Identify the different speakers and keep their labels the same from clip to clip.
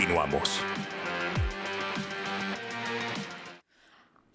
Speaker 1: Continuamos.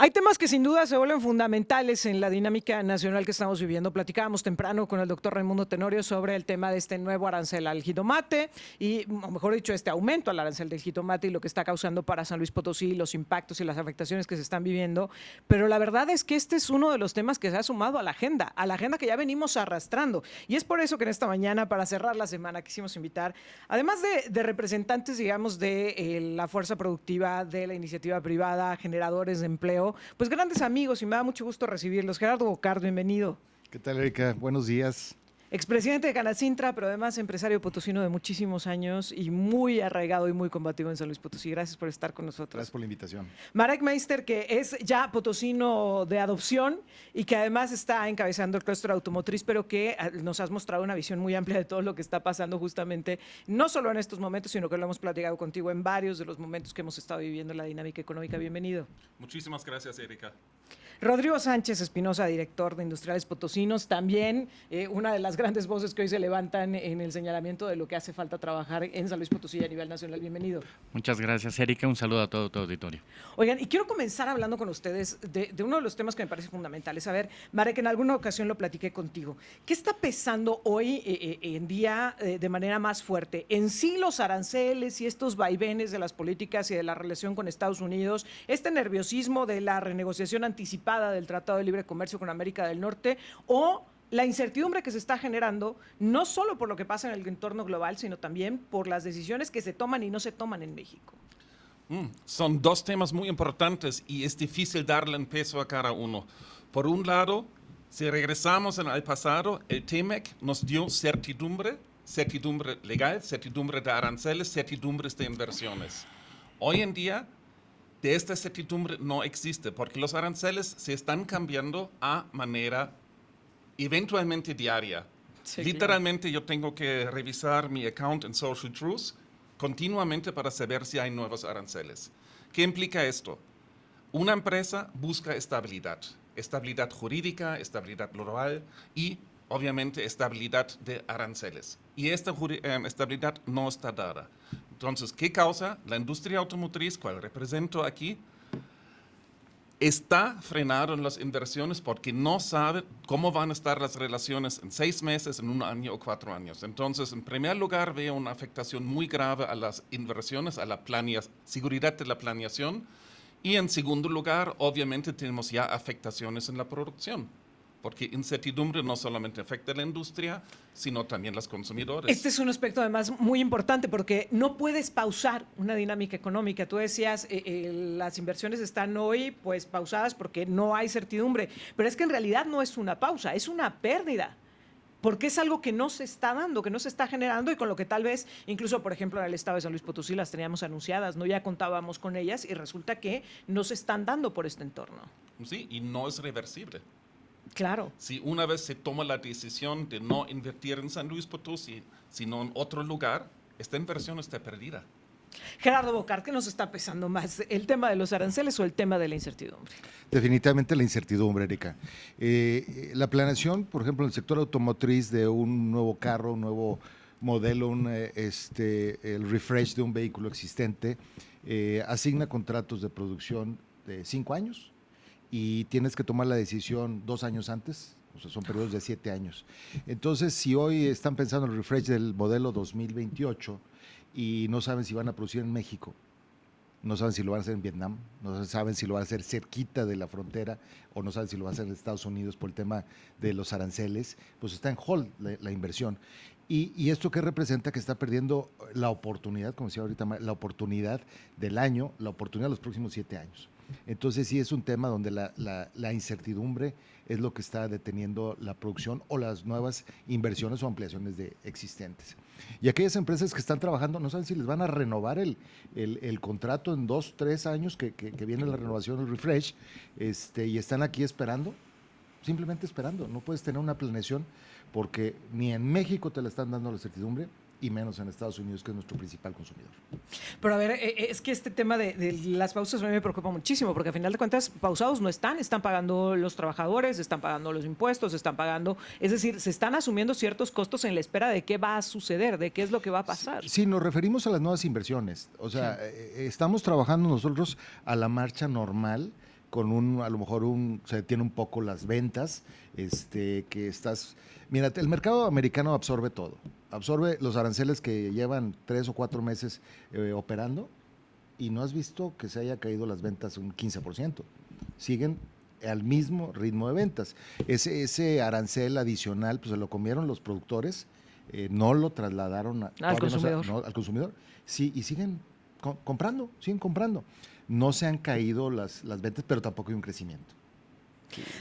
Speaker 2: Hay temas que sin duda se vuelven fundamentales en la dinámica nacional que estamos viviendo. Platicábamos temprano con el doctor Raimundo Tenorio sobre el tema de este nuevo arancel al jitomate y, o mejor dicho, este aumento al arancel del jitomate y lo que está causando para San Luis Potosí, los impactos y las afectaciones que se están viviendo. Pero la verdad es que este es uno de los temas que se ha sumado a la agenda que ya venimos arrastrando. Y es por eso que en esta mañana, para cerrar la semana, quisimos invitar, además de representantes, digamos, de la fuerza productiva, de la iniciativa privada, generadores de empleo, pues grandes amigos, y me da mucho gusto recibirlos. Gerardo Bocard, bienvenido.
Speaker 3: ¿Qué tal, Erika? Buenos días.
Speaker 2: Expresidente de Canacintra, pero además empresario potosino de muchísimos años y muy arraigado y muy combativo en San Luis Potosí. Gracias por estar con nosotros.
Speaker 3: Gracias por la invitación.
Speaker 2: Marek Meister, que es ya potosino de adopción y que además está encabezando el clúster automotriz, pero que nos has mostrado una visión muy amplia de todo lo que está pasando justamente, no solo en estos momentos, sino que lo hemos platicado contigo en varios de los momentos que hemos estado viviendo en la dinámica económica. Bienvenido.
Speaker 4: Muchísimas gracias, Erika.
Speaker 2: Rodrigo Sánchez Espinosa, director de Industriales Potosinos, también una de las grandes voces que hoy se levantan en el señalamiento de lo que hace falta trabajar en San Luis Potosí a nivel nacional. Bienvenido.
Speaker 5: Muchas gracias, Erika. Un saludo a todo tu auditorio.
Speaker 2: Oigan, y quiero comenzar hablando con ustedes de uno de los temas que me parece fundamental. Es saber, Marek, en alguna ocasión lo platiqué contigo. ¿Qué está pesando hoy en día de manera más fuerte? En sí, los aranceles y estos vaivenes de las políticas y de la relación con Estados Unidos, este nerviosismo de la renegociación anticipada del Tratado de Libre Comercio con América del Norte, o la incertidumbre que se está generando, no solo por lo que pasa en el entorno global, sino también por las decisiones que se toman y no se toman en México.
Speaker 4: Son dos temas muy importantes y es difícil darle un peso a cada uno. Por un lado, si regresamos al pasado, el TEMEC nos dio certidumbre legal, certidumbre de aranceles, certidumbres de inversiones. Hoy en día, de esta certidumbre no existe, porque los aranceles se están cambiando a manera eventualmente diaria.
Speaker 2: Sí,
Speaker 4: Literalmente yo tengo que revisar mi account en Social Truth continuamente para saber si hay nuevos aranceles. ¿Qué implica esto? Una empresa busca estabilidad jurídica, estabilidad laboral y obviamente estabilidad de aranceles. Y esta estabilidad no está dada. Entonces, ¿qué causa? La industria automotriz, cual represento aquí, está frenado en las inversiones porque no sabe cómo van a estar las relaciones en 6 meses, en 1 año o 4 años. Entonces, en primer lugar, veo una afectación muy grave a las inversiones, a la seguridad de la planeación. Y en segundo lugar, obviamente, tenemos ya afectaciones en la producción. Porque incertidumbre no solamente afecta a la industria, sino también a los consumidores.
Speaker 2: Este es un aspecto además muy importante porque no puedes pausar una dinámica económica. Tú decías, las inversiones están hoy pues pausadas porque no hay certidumbre, pero es que en realidad no es una pausa, es una pérdida. Porque es algo que no se está dando, que no se está generando y con lo que tal vez, incluso por ejemplo en el estado de San Luis Potosí las teníamos anunciadas, no ya contábamos con ellas y resulta que no se están dando por este entorno.
Speaker 4: Sí, y no es reversible.
Speaker 2: Claro.
Speaker 4: Si una vez se toma la decisión de no invertir en San Luis Potosí, sino en otro lugar, esta inversión está perdida.
Speaker 2: Gerardo Bocard, ¿qué nos está pesando más? ¿El tema de los aranceles o el tema de la incertidumbre?
Speaker 3: Definitivamente la incertidumbre, Erika. La planeación, por ejemplo, en el sector automotriz de un nuevo carro, un nuevo modelo, el refresh de un vehículo existente, asigna contratos de producción de 5 años y tienes que tomar la decisión 2 años antes, o sea, son periodos de 7 años. Entonces, si hoy están pensando en el refresh del modelo 2028 y no saben si van a producir en México, no saben si lo van a hacer en Vietnam, no saben si lo van a hacer cerquita de la frontera o no saben si lo van a hacer en Estados Unidos por el tema de los aranceles, pues está en hold la inversión. Y esto que representa que está perdiendo la oportunidad, como decía ahorita, la oportunidad del año, la oportunidad de los próximos 7 años. Entonces sí es un tema donde la incertidumbre es lo que está deteniendo la producción o las nuevas inversiones o ampliaciones de existentes. Y aquellas empresas que están trabajando no saben si les van a renovar el contrato en 2, 3 años que viene la renovación, el refresh, y están aquí esperando, simplemente esperando. No puedes tener una planeación porque ni en México te la están dando la certidumbre y menos en Estados Unidos, que es nuestro principal consumidor.
Speaker 2: Pero a ver, es que este tema de las pausas a mí me preocupa muchísimo, porque a final de cuentas pausados no están pagando los trabajadores, están pagando los impuestos, están pagando, es decir, se están asumiendo ciertos costos en la espera de qué va a suceder, de qué es lo que va a pasar.
Speaker 3: Sí, nos referimos a las nuevas inversiones. O sea, estamos trabajando nosotros a la marcha normal, con a lo mejor se detiene un poco las ventas, mira, el mercado americano absorbe todo, absorbe los aranceles que llevan 3 o 4 meses operando, y no has visto que se haya caído las ventas un 15%, siguen al mismo ritmo de ventas. Ese arancel adicional, pues se lo comieron los productores, no lo trasladaron
Speaker 2: al consumidor.
Speaker 3: Al consumidor, sí, y siguen comprando, siguen comprando. No se han caído las ventas, pero tampoco hay un crecimiento.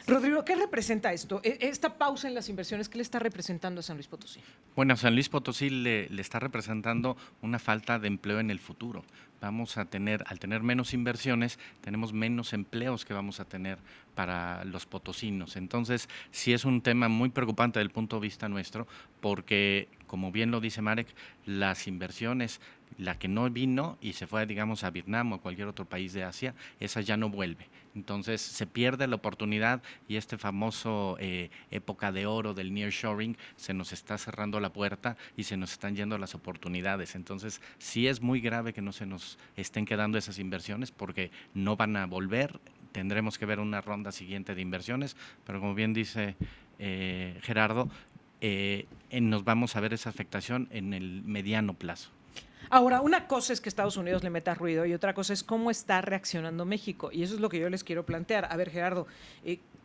Speaker 2: Rodrigo, ¿qué representa esto? Esta pausa en las inversiones, ¿qué le está representando a San Luis Potosí?
Speaker 5: Bueno, a San Luis Potosí le está representando una falta de empleo en el futuro. Al tener menos inversiones, tenemos menos empleos que vamos a tener para los potosinos. Entonces, sí es un tema muy preocupante desde el punto de vista nuestro, porque, como bien lo dice Marek, las inversiones, la que no vino y se fue, digamos, a Vietnam o a cualquier otro país de Asia, esa ya no vuelve. Entonces se pierde la oportunidad, y este famoso época de oro del nearshoring se nos está cerrando la puerta y se nos están yendo las oportunidades. Entonces sí es muy grave que no se nos estén quedando esas inversiones, porque no van a volver. Tendremos que ver una ronda siguiente de inversiones, pero como bien dice Gerardo, nos vamos a ver esa afectación en el mediano plazo.
Speaker 2: Ahora, una cosa es que Estados Unidos le meta ruido y otra cosa es cómo está reaccionando México. Y eso es lo que yo les quiero plantear. A ver, Gerardo,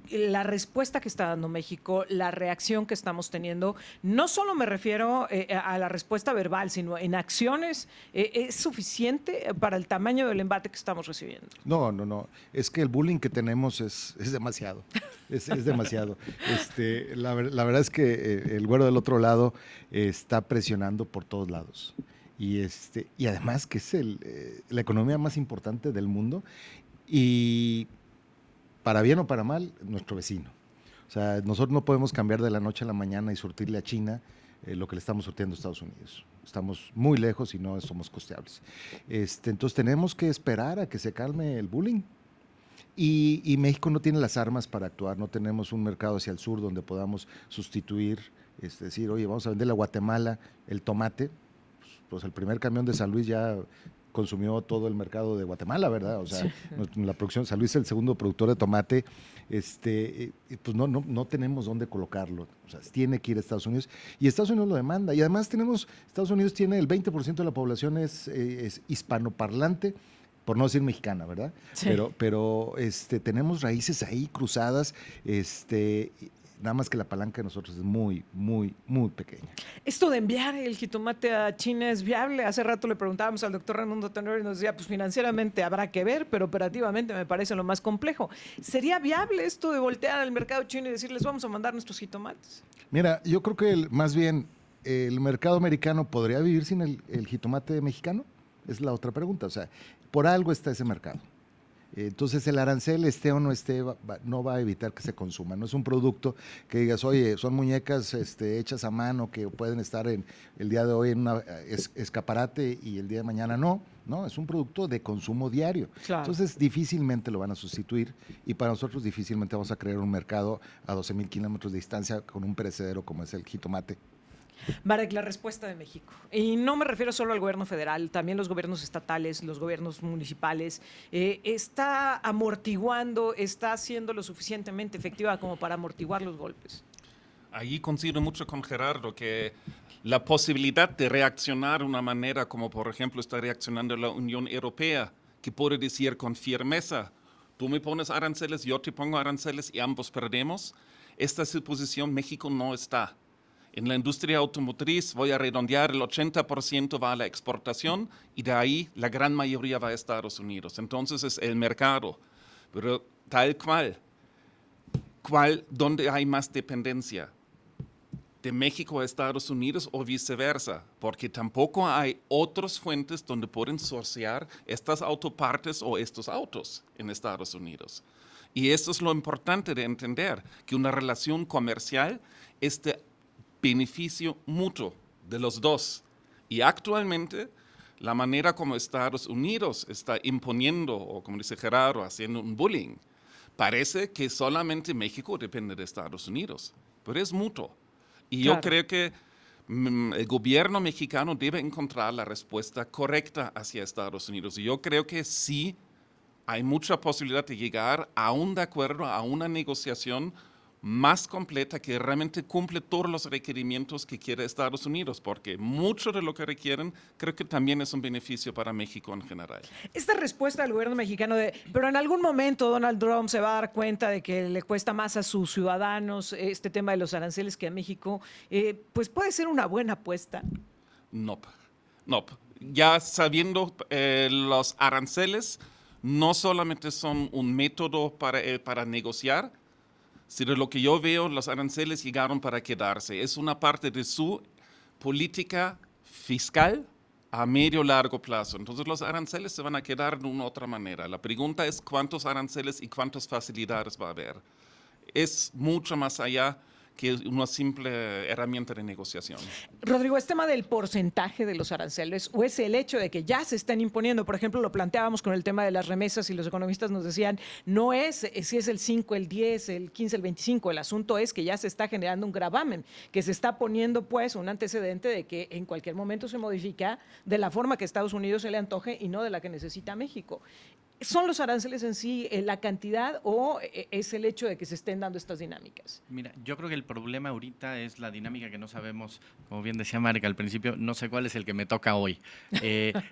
Speaker 2: la respuesta que está dando México, la reacción que estamos teniendo, no solo me refiero a la respuesta verbal, sino en acciones, ¿es suficiente para el tamaño del embate que estamos recibiendo?
Speaker 3: No. Es que el bullying que tenemos es demasiado. Es demasiado. La verdad es que el güero del otro lado está presionando por todos lados. Y además que es la economía más importante del mundo, y para bien o para mal, nuestro vecino. O sea, nosotros no podemos cambiar de la noche a la mañana y surtirle a China lo que le estamos surtiendo a Estados Unidos. Estamos muy lejos y no somos costeables. Entonces tenemos que esperar a que se calme el bullying. Y México no tiene las armas para actuar, no tenemos un mercado hacia el sur donde podamos sustituir, decir, oye, vamos a venderle a Guatemala el tomate. Pues el primer camión de San Luis ya consumió todo el mercado de Guatemala, ¿verdad? O sea, sí. La producción, San Luis es el segundo productor de tomate, pues no tenemos dónde colocarlo. O sea, tiene que ir a Estados Unidos, y Estados Unidos lo demanda. Y además Estados Unidos tiene el 20% de la población es hispanoparlante, por no decir mexicana, ¿verdad? Sí. Pero tenemos raíces ahí cruzadas, nada más que la palanca de nosotros es muy, muy, muy pequeña.
Speaker 2: ¿Esto de enviar el jitomate a China es viable? Hace rato le preguntábamos al doctor Raimundo Tenorio y nos decía, pues financieramente habrá que ver, pero operativamente me parece lo más complejo. ¿Sería viable esto de voltear al mercado chino y decirles, vamos a mandar nuestros jitomates?
Speaker 3: Mira, yo creo que más bien el mercado americano podría vivir sin el jitomate mexicano. Es la otra pregunta. O sea, por algo está ese mercado. Entonces el arancel esté o no esté, no va a evitar que se consuma. No es un producto que digas, oye, son muñecas hechas a mano que pueden estar el día de hoy en un escaparate y el día de mañana no. No, es un producto de consumo diario. Claro. Entonces difícilmente lo van a sustituir, y para nosotros difícilmente vamos a crear un mercado a 12,000 kilómetros de distancia con un perecedero como es el jitomate.
Speaker 2: Marek, la respuesta de México. Y no me refiero solo al gobierno federal, también los gobiernos estatales, los gobiernos municipales. ¿Está amortiguando, está siendo lo suficientemente efectiva como para amortiguar los golpes?
Speaker 4: Ahí coincido mucho con Gerardo, que la posibilidad de reaccionar de una manera como, por ejemplo, está reaccionando la Unión Europea, que puede decir con firmeza, tú me pones aranceles, yo te pongo aranceles y ambos perdemos. Esta suposición México no está. En la industria automotriz, voy a redondear, el 80% va a la exportación, y de ahí la gran mayoría va a Estados Unidos. Entonces es el mercado. Pero tal cual, ¿dónde hay más dependencia? ¿De México a Estados Unidos o viceversa? Porque tampoco hay otras fuentes donde pueden sourcear estas autopartes o estos autos en Estados Unidos. Y eso es lo importante de entender, que una relación comercial es de beneficio mutuo de los dos. Y actualmente, la manera como Estados Unidos está imponiendo, o como dice Gerardo, haciendo un bullying, parece que solamente México depende de Estados Unidos, pero es mutuo. Y yo creo que el gobierno mexicano debe encontrar la respuesta correcta hacia Estados Unidos. Y yo creo que sí hay mucha posibilidad de llegar a un acuerdo, a una negociación más completa que realmente cumple todos los requerimientos que quiere Estados Unidos, porque mucho de lo que requieren creo que también es un beneficio para México en general.
Speaker 2: Esta respuesta del gobierno mexicano pero en algún momento Donald Trump se va a dar cuenta de que le cuesta más a sus ciudadanos este tema de los aranceles que a México, pues puede ser una buena apuesta.
Speaker 4: No. Ya sabiendo los aranceles no solamente son un método para negociar, sino lo que yo veo, los aranceles llegaron para quedarse. Es una parte de su política fiscal a medio largo plazo. Entonces los aranceles se van a quedar de una u otra manera. La pregunta es cuántos aranceles y cuántas facilidades va a haber. Es mucho más allá que una simple herramienta de negociación.
Speaker 2: Rodrigo, ¿es tema del porcentaje de los aranceles o es el hecho de que ya se están imponiendo? Por ejemplo, lo planteábamos con el tema de las remesas y los economistas nos decían, no es si es el 5, el 10, el 15, el 25, el asunto es que ya se está generando un gravamen, que se está poniendo pues un antecedente de que en cualquier momento se modifica de la forma que a Estados Unidos se le antoje y no de la que necesita México. ¿Son los aranceles en sí la cantidad o es el hecho de que se estén dando estas dinámicas?
Speaker 5: Mira, yo creo que el problema ahorita es la dinámica que no sabemos, como bien decía Marika al principio, no sé cuál es el que me toca hoy.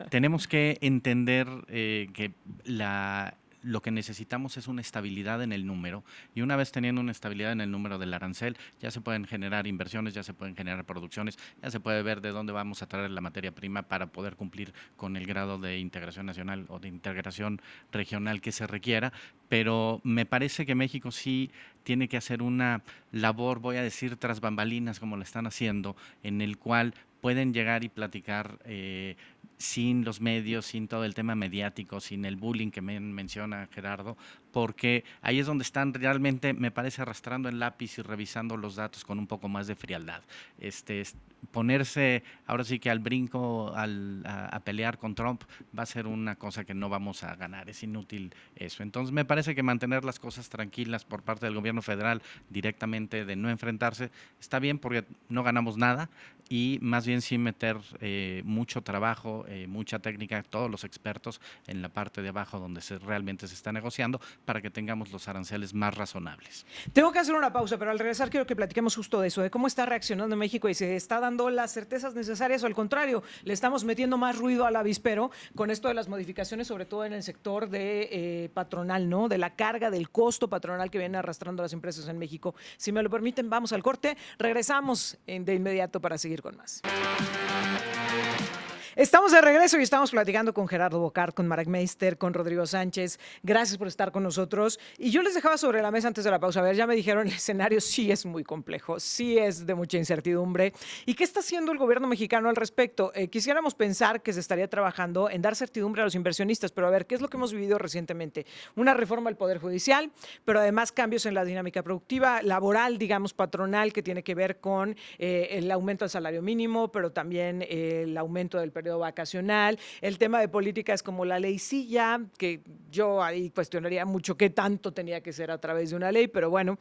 Speaker 5: Tenemos que entender que lo que necesitamos es una estabilidad en el número, y una vez teniendo una estabilidad en el número del arancel, ya se pueden generar inversiones, ya se pueden generar producciones, ya se puede ver de dónde vamos a traer la materia prima para poder cumplir con el grado de integración nacional o de integración regional que se requiera, pero me parece que México sí tiene que hacer una labor, voy a decir, tras bambalinas, como lo están haciendo, en el cual pueden llegar y platicar sin los medios, sin todo el tema mediático, sin el bullying que menciona Gerardo, porque ahí es donde están realmente, me parece, arrastrando el lápiz y revisando los datos con un poco más de frialdad. Ponerse ahora sí que al brinco a pelear con Trump va a ser una cosa que no vamos a ganar, es inútil eso. Entonces me parece que mantener las cosas tranquilas por parte del gobierno federal directamente, de no enfrentarse, está bien porque no ganamos nada, y más bien sí meter mucho trabajo, mucha técnica, todos los expertos en la parte de abajo donde realmente se está negociando, para que tengamos los aranceles más razonables.
Speaker 2: Tengo que hacer una pausa, pero al regresar quiero que platiquemos justo de eso, de cómo está reaccionando México y se está dando las certezas necesarias o al contrario, le estamos metiendo más ruido al avispero con esto de las modificaciones, sobre todo en el sector de patronal, ¿no? De la carga, del costo patronal que vienen arrastrando las empresas en México. Si me lo permiten, vamos al corte, regresamos de inmediato para seguir con más. Estamos de regreso y estamos platicando con Gerardo Bocart, con Marek Meister, con Rodrigo Sánchez. Gracias por estar con nosotros. Y yo les dejaba sobre la mesa antes de la pausa. A ver, ya me dijeron, el escenario sí es muy complejo, sí es de mucha incertidumbre. ¿Y qué está haciendo el gobierno mexicano al respecto? Quisiéramos pensar que se estaría trabajando en dar certidumbre a los inversionistas, pero a ver, ¿qué es lo que hemos vivido recientemente? Una reforma al Poder Judicial, pero además cambios en la dinámica productiva, laboral, digamos, patronal, que tiene que ver con el aumento del salario mínimo, pero también el aumento del periodo vacacional, el tema de políticas como la ley Silla, que yo ahí cuestionaría mucho qué tanto tenía que ser a través de una ley, pero bueno,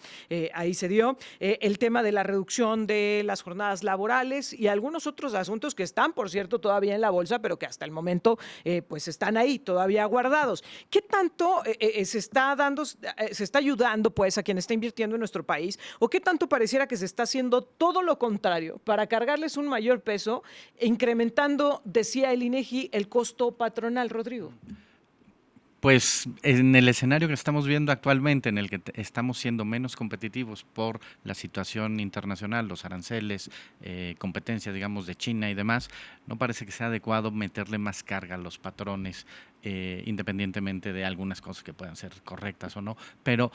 Speaker 2: ahí se dio. El tema de la reducción de las jornadas laborales y algunos otros asuntos que están, por cierto, todavía en la bolsa, pero que hasta el momento pues están ahí todavía guardados. ¿Qué tanto se está ayudando pues a quien está invirtiendo en nuestro país o qué tanto pareciera que se está haciendo todo lo contrario para cargarles un mayor peso, incrementando, decía el INEGI, el costo patronal, Rodrigo?
Speaker 5: Pues en el escenario que estamos viendo actualmente, en el que estamos siendo menos competitivos por la situación internacional, los aranceles, competencia, digamos, de China y demás, no parece que sea adecuado meterle más carga a los patrones, independientemente de algunas cosas que puedan ser correctas o no, pero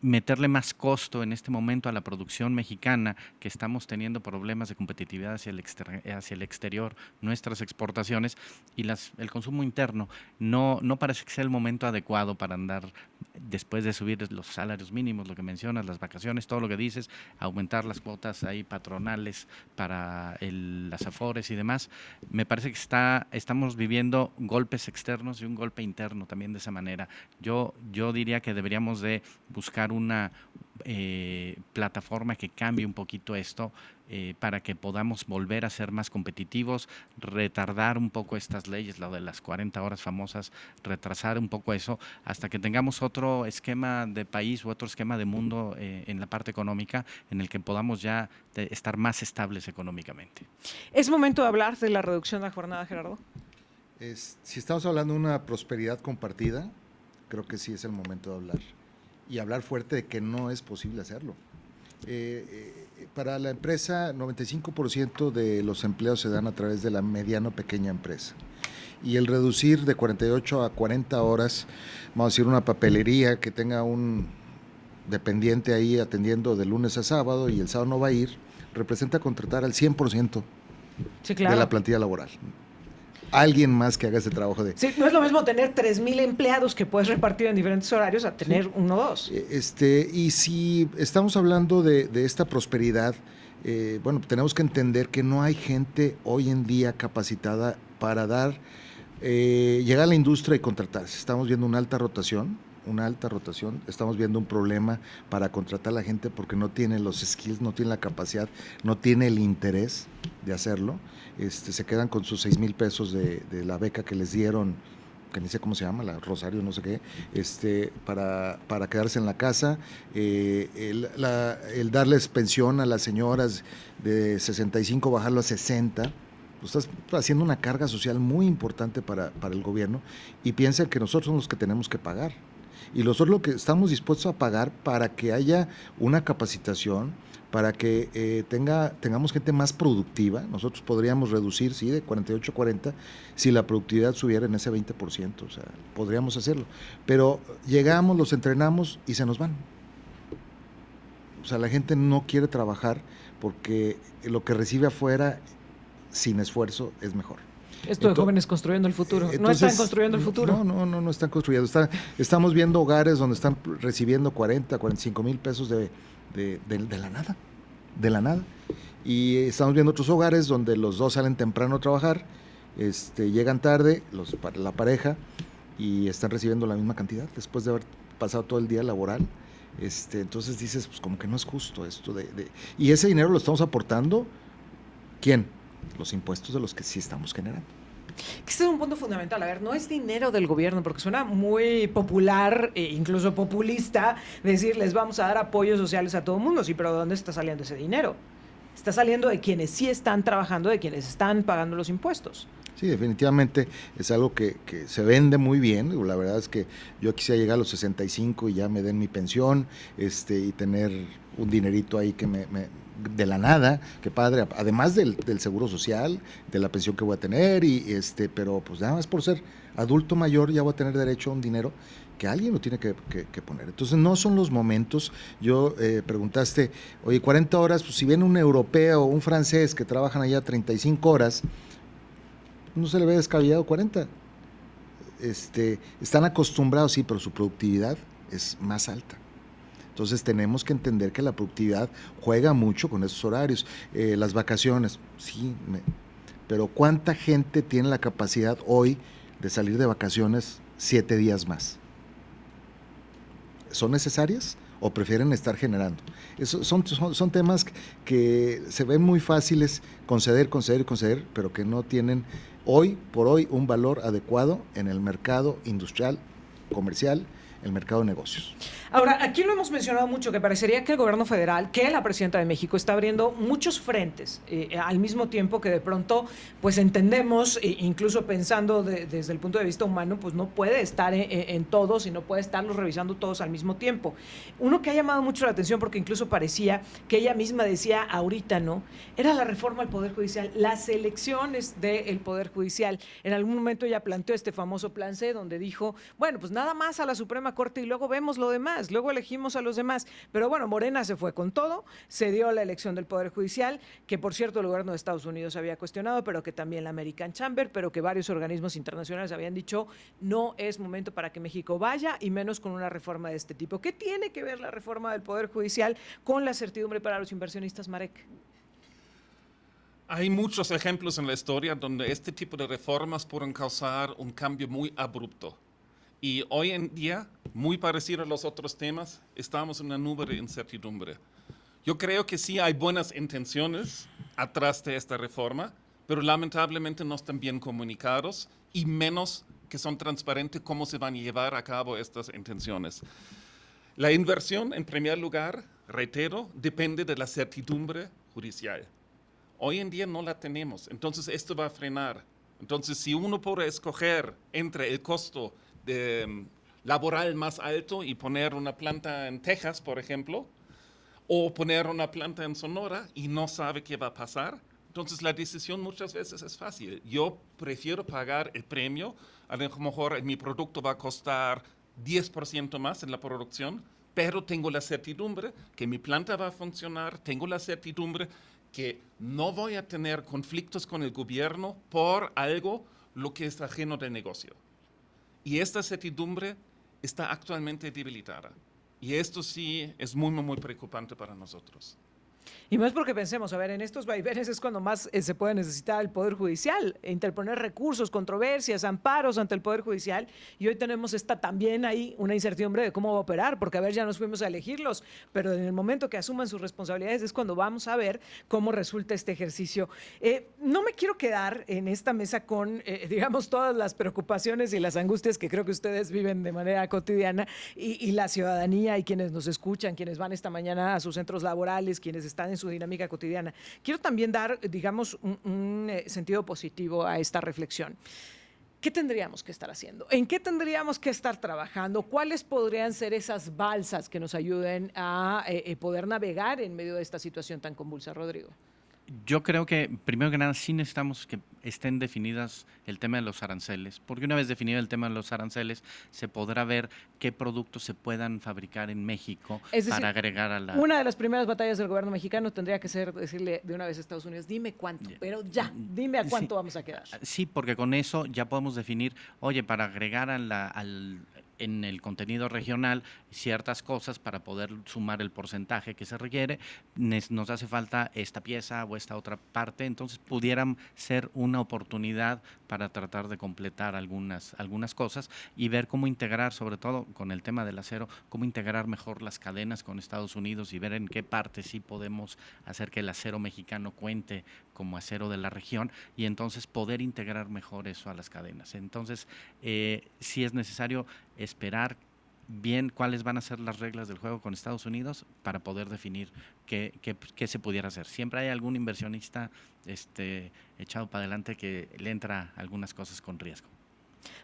Speaker 5: meterle más costo en este momento a la producción mexicana, que estamos teniendo problemas de competitividad hacia el exterior, nuestras exportaciones y el consumo interno, no parece que sea el momento adecuado para andar después de subir los salarios mínimos, lo que mencionas, las vacaciones, todo lo que dices, aumentar las cuotas ahí patronales para las afores y demás, me parece que estamos viviendo golpes externos y un golpe interno también de esa manera. Yo diría que deberíamos de buscar una plataforma que cambie un poquito esto para que podamos volver a ser más competitivos, retardar un poco estas leyes, lo de las 40 horas famosas, retrasar un poco eso hasta que tengamos otro esquema de país u otro esquema de mundo en la parte económica en el que podamos ya estar más estables económicamente.
Speaker 2: ¿Es momento de hablar de la reducción de la jornada, Gerardo?
Speaker 3: Si estamos hablando de una prosperidad compartida, creo que sí es el momento de hablar. Y hablar fuerte de que no es posible hacerlo. Para la empresa, 95% de los empleos se dan a través de la mediana o pequeña empresa. Y el reducir de 48 a 40 horas, vamos a decir una papelería que tenga un dependiente ahí atendiendo de lunes a sábado y el sábado no va a ir, representa contratar al 100%
Speaker 2: Sí, claro.
Speaker 3: de la plantilla laboral. Alguien más que haga ese trabajo de...
Speaker 2: Sí, no es lo mismo tener 3,000 empleados que puedes repartir en diferentes horarios a tener uno o dos.
Speaker 3: Y si estamos hablando de esta prosperidad, bueno, tenemos que entender que no hay gente hoy en día capacitada para llegar a la industria y contratarse. Estamos viendo una alta rotación, estamos viendo un problema para contratar a la gente porque no tiene los skills, no tiene la capacidad, no tiene el interés de hacerlo. Se quedan con sus 6,000 pesos de la beca que les dieron, que ni sé cómo se llama, la Rosario, no sé qué, para quedarse en la casa, el darles pensión a las señoras de 65, bajarlo a 60, pues estás haciendo una carga social muy importante para el gobierno y piensan que nosotros somos los que tenemos que pagar. Y nosotros lo que estamos dispuestos a pagar para que haya una capacitación, para que tengamos gente más productiva. Nosotros podríamos reducir, sí, de 48 a 40, si la productividad subiera en ese 20%, o sea, podríamos hacerlo. Pero llegamos, los entrenamos y se nos van. O sea, la gente no quiere trabajar porque lo que recibe afuera sin esfuerzo es mejor.
Speaker 2: Esto de jóvenes construyendo el futuro.
Speaker 3: Entonces,
Speaker 2: no están construyendo el futuro.
Speaker 3: No están construyendo. Estamos viendo hogares donde están recibiendo 40, 45 mil pesos de la nada. Y estamos viendo otros hogares donde los dos salen temprano a trabajar, llegan tarde, la pareja, y están recibiendo la misma cantidad después de haber pasado todo el día laboral. Entonces dices, pues como que no es justo esto y ese dinero lo estamos aportando, ¿quién? Los impuestos de los que sí estamos generando.
Speaker 2: Este es un punto fundamental. A ver, no es dinero del gobierno, porque suena muy popular e incluso populista decir les vamos a dar apoyos sociales a todo el mundo. Sí, pero ¿de dónde está saliendo ese dinero? Está saliendo de quienes sí están trabajando, de quienes están pagando los impuestos.
Speaker 3: Sí, definitivamente es algo que se vende muy bien. La verdad es que yo quisiera llegar a los 65 y ya me den mi pensión, y tener un dinerito ahí que de la nada, qué padre, además del seguro social, de la pensión que voy a tener, pero pues nada más por ser adulto mayor ya voy a tener derecho a un dinero que alguien lo tiene que poner. Entonces no son los momentos. Yo preguntaste, oye, 40 horas, pues si viene un europeo o un francés que trabajan allá 35 horas, no se le ve descabellado 40. Están acostumbrados, sí, pero su productividad es más alta. Entonces tenemos que entender que la productividad juega mucho con esos horarios. Las vacaciones, sí, pero ¿cuánta gente tiene la capacidad hoy de salir de vacaciones 7 días más? ¿Son necesarias o prefieren estar generando? Son temas que se ven muy fáciles, conceder, pero que no tienen hoy por hoy un valor adecuado en el mercado industrial, comercial, el mercado de negocios.
Speaker 2: Ahora, aquí lo hemos mencionado mucho, que parecería que el gobierno federal, que la presidenta de México está abriendo muchos frentes al mismo tiempo que de pronto, pues entendemos, incluso pensando desde el punto de vista humano, pues no puede estar en todos y no puede estarlos revisando todos al mismo tiempo. Uno que ha llamado mucho la atención, porque incluso parecía que ella misma decía ahorita, ¿no? Era la reforma al Poder Judicial, las elecciones del Poder Judicial. En algún momento ella planteó este famoso plan C, donde dijo, bueno, pues nada más a la Suprema Suprema Corte y luego vemos lo demás, luego elegimos a los demás. Pero bueno, Morena se fue con todo, se dio la elección del Poder Judicial, que por cierto el gobierno de Estados Unidos había cuestionado, pero que también la American Chamber, pero que varios organismos internacionales habían dicho no es momento para que México vaya, y menos con una reforma de este tipo. ¿Qué tiene que ver la reforma del Poder Judicial con la certidumbre para los inversionistas, Marek?
Speaker 4: Hay muchos ejemplos en la historia donde este tipo de reformas pueden causar un cambio muy abrupto. Y hoy en día, muy parecido a los otros temas, estamos en una nube de incertidumbre. Yo creo que sí hay buenas intenciones atrás de esta reforma, pero lamentablemente no están bien comunicados y menos que son transparentes cómo se van a llevar a cabo estas intenciones. La inversión, en primer lugar, reitero, depende de la certidumbre judicial. Hoy en día no la tenemos, entonces esto va a frenar. Entonces, si uno puede escoger entre el costo laboral más alto y poner una planta en Texas, por ejemplo, o poner una planta en Sonora y no sabe qué va a pasar, entonces la decisión muchas veces es fácil. Yo prefiero pagar el premio, a lo mejor mi producto va a costar 10% más en la producción, pero tengo la certidumbre que mi planta va a funcionar, tengo la certidumbre que no voy a tener conflictos con el gobierno por algo lo que es ajeno del negocio. Y esta certidumbre está actualmente debilitada. Y esto sí es muy, muy preocupante para nosotros.
Speaker 2: Y más porque pensemos, a ver, en estos vaivenes es cuando más se puede necesitar el Poder Judicial, interponer recursos, controversias, amparos ante el Poder Judicial, y hoy tenemos también ahí una incertidumbre de cómo va a operar, porque a ver, ya nos fuimos a elegirlos, pero en el momento que asuman sus responsabilidades es cuando vamos a ver cómo resulta este ejercicio. No me quiero quedar en esta mesa con, digamos, todas las preocupaciones y las angustias que creo que ustedes viven de manera cotidiana, y la ciudadanía y quienes nos escuchan, quienes van esta mañana a sus centros laborales, quienes están en su dinámica cotidiana. Quiero también dar, digamos, un sentido positivo a esta reflexión. ¿Qué tendríamos que estar haciendo? ¿En qué tendríamos que estar trabajando? ¿Cuáles podrían ser esas balsas que nos ayuden a poder navegar en medio de esta situación tan convulsa, Rodrigo?
Speaker 5: Yo creo que, primero que nada, sí necesitamos que estén definidas el tema de los aranceles, porque una vez definido el tema de los aranceles, se podrá ver qué productos se puedan fabricar en México para agregar a la...
Speaker 2: Una de las primeras batallas del gobierno mexicano tendría que ser decirle de una vez a Estados Unidos, dime cuánto, pero ya, dime a cuánto vamos a quedar.
Speaker 5: Sí, porque con eso ya podemos definir, oye, para agregar en el contenido regional ciertas cosas para poder sumar el porcentaje que se requiere, nos hace falta esta pieza o esta otra parte, entonces pudieran ser una oportunidad para tratar de completar algunas cosas y ver cómo integrar, sobre todo con el tema del acero, cómo integrar mejor las cadenas con Estados Unidos y ver en qué parte sí podemos hacer que el acero mexicano cuente como acero de la región y entonces poder integrar mejor eso a las cadenas. Entonces, sí es necesario esperar bien cuáles van a ser las reglas del juego con Estados Unidos para poder definir qué se pudiera hacer. Siempre hay algún inversionista echado para adelante que le entra algunas cosas con riesgo.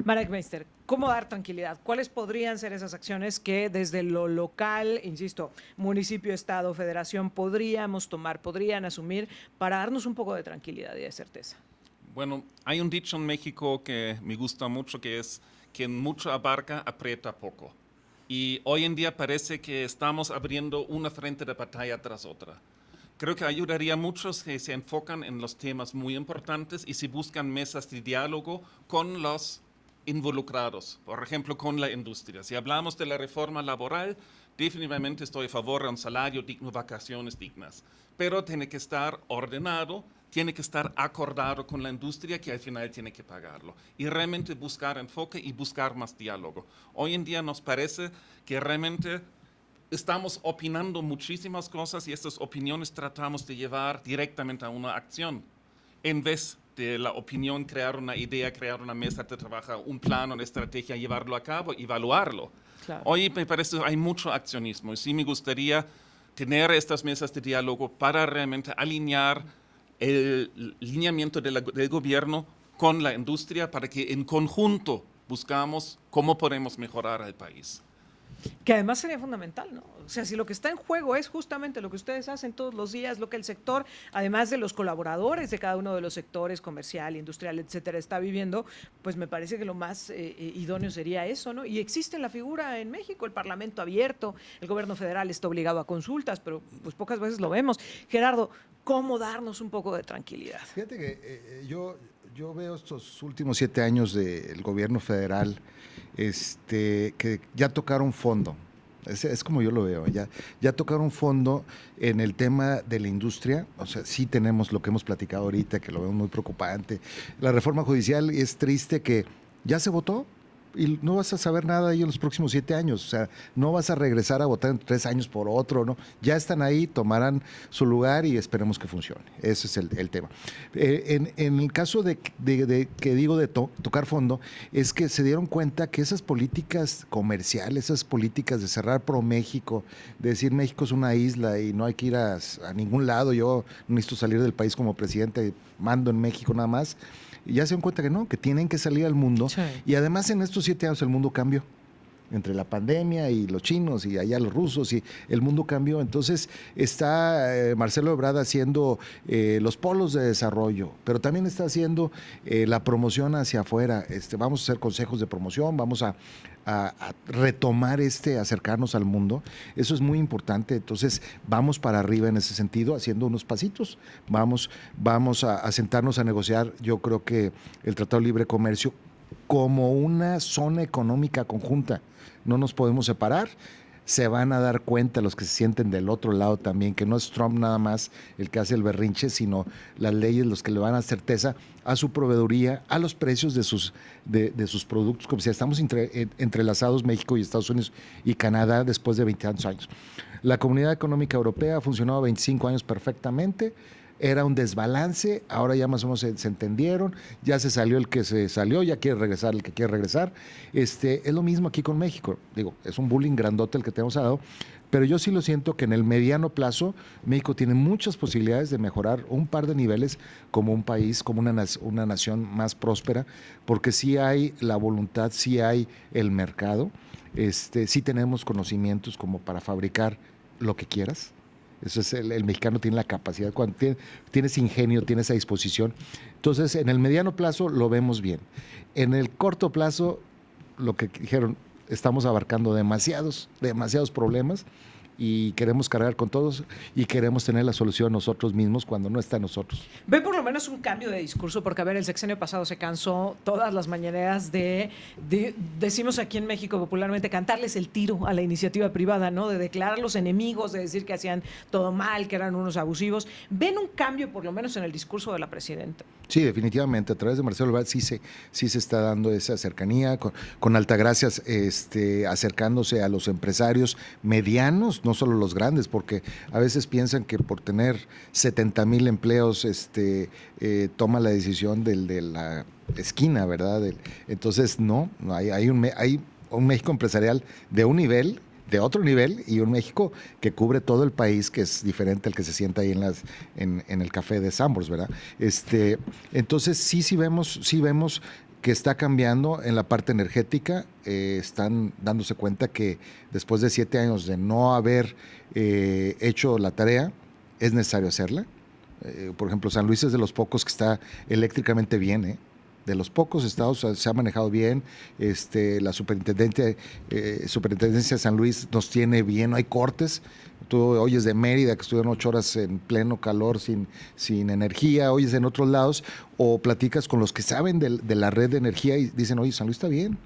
Speaker 2: Marek Meister, ¿cómo dar tranquilidad? ¿Cuáles podrían ser esas acciones que desde lo local, insisto, municipio, estado, federación, podríamos tomar, podrían asumir para darnos un poco de tranquilidad y de certeza?
Speaker 4: Bueno, hay un dicho en México que me gusta mucho, que es quien mucho abarca, aprieta poco. Y hoy en día parece que estamos abriendo una frente de batalla tras otra. Creo que ayudaría a muchos que se enfocan en los temas muy importantes y se buscan mesas de diálogo con los involucrados, por ejemplo, con la industria. Si hablamos de la reforma laboral, definitivamente estoy a favor de un salario digno, vacaciones dignas, pero tiene que estar ordenado, tiene que estar acordado con la industria que al final tiene que pagarlo. Y realmente buscar enfoque y buscar más diálogo. Hoy en día nos parece que realmente estamos opinando muchísimas cosas y estas opiniones tratamos de llevar directamente a una acción, en vez de la opinión crear una idea, crear una mesa de trabajo, un plan, una estrategia, llevarlo a cabo, evaluarlo.
Speaker 2: Claro.
Speaker 4: Hoy me parece que hay mucho accionismo y sí me gustaría tener estas mesas de diálogo para realmente alinear el lineamiento del gobierno con la industria para que en conjunto buscamos cómo podemos mejorar al país.
Speaker 2: Que además sería fundamental, ¿no? O sea, si lo que está en juego es justamente lo que ustedes hacen todos los días, lo que el sector, además de los colaboradores de cada uno de los sectores, comercial, industrial, etcétera, está viviendo, pues me parece que lo más idóneo sería eso, ¿no? Y existe la figura en México, el Parlamento abierto, el gobierno federal está obligado a consultas, pero pues pocas veces lo vemos. Gerardo, ¿cómo darnos un poco de tranquilidad?
Speaker 3: Fíjate que yo veo estos últimos 7 años del gobierno federal que ya tocaron fondo. Es como yo lo veo, ya tocaron fondo en el tema de la industria. O sea, sí tenemos lo que hemos platicado ahorita, que lo vemos muy preocupante. La reforma judicial, es triste que ya se votó y no vas a saber nada de ello en los próximos 7 años. O sea, no vas a regresar a votar en 3 años por otro, ¿no? Ya están ahí, tomarán su lugar y esperemos que funcione. Ese es el tema. En el caso de tocar fondo, es que se dieron cuenta que esas políticas comerciales, esas políticas de cerrar ProMéxico, de decir México es una isla y no hay que ir a ningún lado, yo no necesito salir del país como presidente, mando en México nada más. Y ya se dan cuenta que no, que tienen que salir al mundo.
Speaker 2: Sí.
Speaker 3: Y además en estos 7 años el mundo cambió. Entre la pandemia y los chinos y allá los rusos, y el mundo cambió. Entonces está Marcelo Ebrard haciendo los polos de desarrollo, pero también está haciendo la promoción hacia afuera. Vamos a hacer consejos de promoción, vamos a retomar acercarnos al mundo. Eso es muy importante. Entonces vamos para arriba en ese sentido, haciendo unos pasitos. Vamos a sentarnos a negociar. Yo creo que el Tratado de Libre Comercio como una zona económica conjunta. No nos podemos separar. Se van a dar cuenta los que se sienten del otro lado también, que no es Trump nada más el que hace el berrinche, sino las leyes los que le van a dar certeza a su proveeduría, a los precios de sus productos. Como si estamos entrelazados México y Estados Unidos y Canadá después de 20 años. La Comunidad Económica Europea ha funcionado 25 años perfectamente. Era un desbalance, ahora ya más o menos se entendieron, ya se salió el que se salió, ya quiere regresar el que quiere regresar. Es lo mismo aquí con México. Digo, es un bullying grandote el que tenemos dado, pero yo sí lo siento que en el mediano plazo México tiene muchas posibilidades de mejorar un par de niveles como un país, como una nación más próspera, porque sí hay la voluntad, sí hay el mercado, sí tenemos conocimientos como para fabricar lo que quieras. Eso es el mexicano tiene la capacidad, cuando tienes ingenio, tienes esa disposición. Entonces, en el mediano plazo lo vemos bien. En el corto plazo, lo que dijeron, estamos abarcando demasiados problemas y queremos cargar con todos y queremos tener la solución nosotros mismos cuando no está en nosotros.
Speaker 2: Ve por lo menos un cambio de discurso, porque a ver, el sexenio pasado se cansó todas las mañaneras decimos aquí en México popularmente, cantarles el tiro a la iniciativa privada, ¿no? De declararlos enemigos, de decir que hacían todo mal, que eran unos abusivos. ¿Ven un cambio por lo menos en el discurso de la presidenta?
Speaker 3: Sí, definitivamente, a través de Marcelo Ebrard sí se está dando esa cercanía, con Altagracia acercándose a los empresarios medianos, no solo los grandes, porque a veces piensan que por tener 70,000 empleos toma la decisión de la esquina, ¿verdad? Entonces, no, hay un México empresarial de un nivel, de otro nivel, y un México que cubre todo el país, que es diferente al que se sienta ahí en el café de Sambors, ¿verdad? Entonces sí vemos que está cambiando en la parte energética. Están dándose cuenta que después de 7 años de no haber hecho la tarea, es necesario hacerla. Por ejemplo, San Luis es de los pocos que está eléctricamente bien, de los pocos estados se ha manejado bien. La superintendencia de San Luis nos tiene bien, no hay cortes. Tú oyes de Mérida que estuvieron 8 horas en pleno calor sin energía, oyes en otros lados, o platicas con los que saben de la red de energía y dicen, oye, San Luis está bien.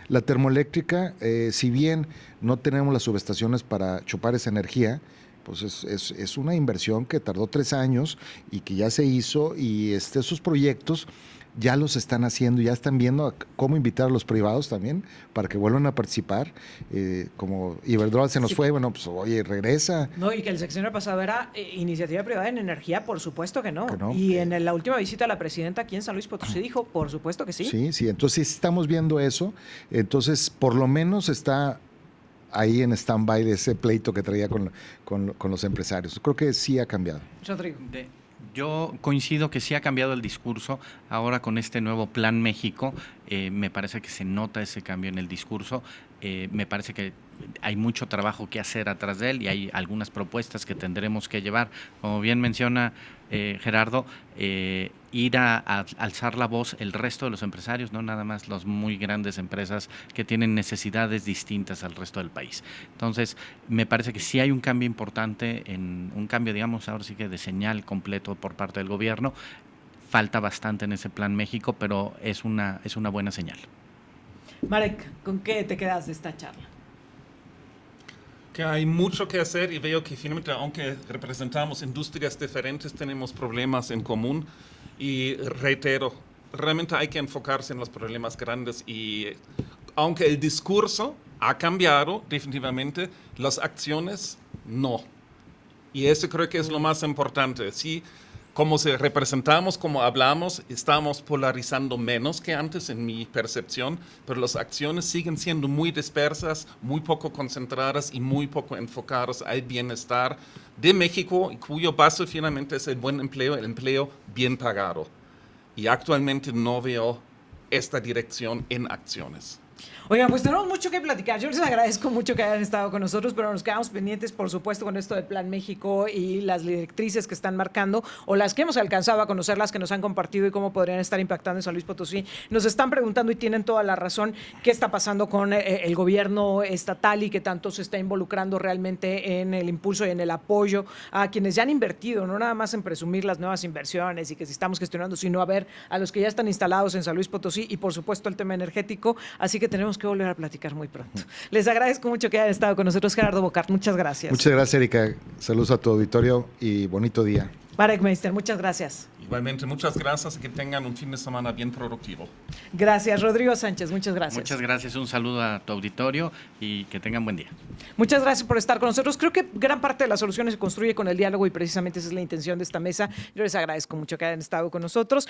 Speaker 3: La termoeléctrica, si bien no tenemos las subestaciones para chupar esa energía, pues es una inversión que tardó 3 años y que ya se hizo, y esos proyectos ya los están haciendo, ya están viendo cómo invitar a los privados también para que vuelvan a participar. Como Iberdrola se nos fue, bueno, pues oye, regresa.
Speaker 2: No, y que el sexenio pasado era iniciativa privada en energía, por supuesto que no. Y en la última visita a la presidenta aquí en San Luis Potosí dijo, por supuesto que sí.
Speaker 3: Sí, entonces estamos viendo eso. Entonces, por lo menos está ahí en stand-by de ese pleito que traía con los empresarios. Creo que sí ha cambiado.
Speaker 2: Rodrigo.
Speaker 5: Yo coincido que sí ha cambiado el discurso ahora con este nuevo Plan México. Me parece que se nota ese cambio en el discurso. Me parece que hay mucho trabajo que hacer atrás de él y hay algunas propuestas que tendremos que llevar. Como bien menciona Gerardo, ir a alzar la voz el resto de los empresarios, no nada más las muy grandes empresas que tienen necesidades distintas al resto del país. Entonces, me parece que sí hay un cambio importante, un cambio, digamos, ahora sí que de señal completo por parte del gobierno. Falta bastante en ese Plan México, pero es una buena señal.
Speaker 2: Marek, ¿con qué te quedas de esta charla?
Speaker 4: Que hay mucho que hacer y veo que finalmente, aunque representamos industrias diferentes, tenemos problemas en común. Y reitero, realmente hay que enfocarse en los problemas grandes y aunque el discurso ha cambiado definitivamente, las acciones no. Y eso creo que es lo más importante. Sí, como representamos, como hablamos, estamos polarizando menos que antes en mi percepción, pero las acciones siguen siendo muy dispersas, muy poco concentradas y muy poco enfocadas al bienestar de México, cuyo paso finalmente es el buen empleo, el empleo bien pagado. Y actualmente no veo esta dirección en acciones.
Speaker 2: Oigan, pues tenemos mucho que platicar. Yo les agradezco mucho que hayan estado con nosotros, pero nos quedamos pendientes, por supuesto, con esto del Plan México y las directrices que están marcando o las que hemos alcanzado a conocer, las que nos han compartido y cómo podrían estar impactando en San Luis Potosí. Nos están preguntando y tienen toda la razón qué está pasando con el gobierno estatal y qué tanto se está involucrando realmente en el impulso y en el apoyo a quienes ya han invertido, no nada más en presumir las nuevas inversiones y que si estamos gestionando, sino a ver a los que ya están instalados en San Luis Potosí y, por supuesto, el tema energético. Así que tenemos que volver a platicar muy pronto. Les agradezco mucho que hayan estado con nosotros. Gerardo Bocart, muchas gracias.
Speaker 3: Muchas gracias, Erika. Saludos a tu auditorio y bonito día.
Speaker 2: Marek Meister, muchas gracias.
Speaker 4: Igualmente, muchas gracias y que tengan un fin de semana bien productivo.
Speaker 2: Gracias, Rodrigo Sánchez, muchas gracias.
Speaker 5: Muchas gracias, un saludo a tu auditorio y que tengan buen día.
Speaker 2: Muchas gracias por estar con nosotros. Creo que gran parte de la solución se construye con el diálogo y precisamente esa es la intención de esta mesa. Yo les agradezco mucho que hayan estado con nosotros.